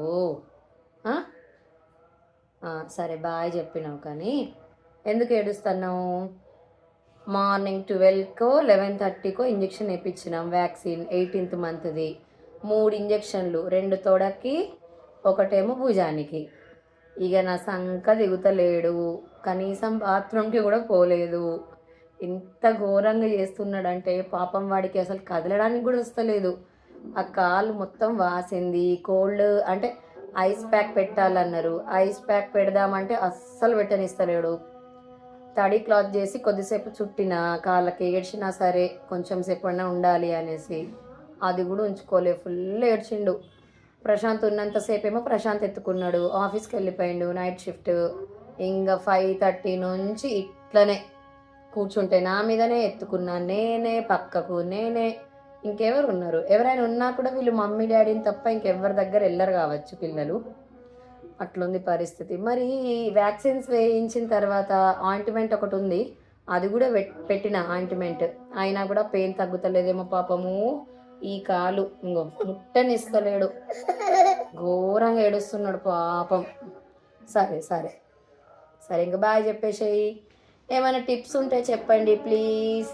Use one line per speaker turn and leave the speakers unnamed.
ఓ ఆ? సరే బాయ్ చెప్పినావు కానీ ఎందుకు ఏడుస్తున్నావు? మార్నింగ్ 12కో 11:30కో ఇంజెక్షన్ వేయించినాం, వ్యాక్సిన్ 18th మంత్ది. 3 ఇంజెక్షన్లు, 2 తొడకి, ఒకటేమో భుజానికి. ఇక నా సంక దిగుతలేడు, కనీసం బాత్రూమ్కి కూడా పోలేదు. ఇంత ఘోరంగా చేస్తున్నాడంటే పాపం వాడికి అసలు కదలడానికి కూడా వస్తలేదు. ఆ కాలు మొత్తం వాసింది. కోల్డ్ అంటే ఐస్ ప్యాక్ పెట్టాలన్నారు, ఐస్ ప్యాక్ పెడదామంటే అస్సలు పెట్టనిస్తలేడు. తడి క్లాత్ చేసి కొద్దిసేపు చుట్టిన కాళ్ళకి, ఏడ్చినా సరే కొంచెం సేపు అన్నా ఉండాలి అనేసి, అది కూడా ఉంచుకోలే, ఫుల్ ఏడ్చిండు. ప్రశాంత్ ఉన్నంతసేపు ఏమో ప్రశాంత్ ఎత్తుకున్నాడు, ఆఫీస్కి వెళ్ళిపోయిండు నైట్ షిఫ్ట్. ఇంకా 5:30 నుంచి ఇట్లనే కూర్చుంటే నా మీదనే ఎత్తుకున్నాను, నేనే పక్కకు నేనే. ఇంకెవరు ఉన్నారు? ఎవరైనా ఉన్నా కూడా వీళ్ళు మమ్మీ డాడీని తప్ప ఇంకెవరి దగ్గర వెళ్ళరు కావచ్చు పిల్లలు. అట్లుంది పరిస్థితి. మరి వ్యాక్సిన్స్ వేయించిన తర్వాత ఆయింట్మెంట్ ఒకటి ఉంది, అది కూడా పెట్టిన ఆయింట్మెంట్, అయినా కూడా పెయిన్ తగ్గుతలేదేమో పాపము. ఈ కాలు ఇంకో ముట్టనిస్తలేడు, ఘోరంగా ఏడుస్తున్నాడు పాపం. సరే సరే సరే, ఇంకా బాయ్ చెప్పేసేయి. ఏమైనా టిప్స్ ఉంటే చెప్పండి ప్లీజ్.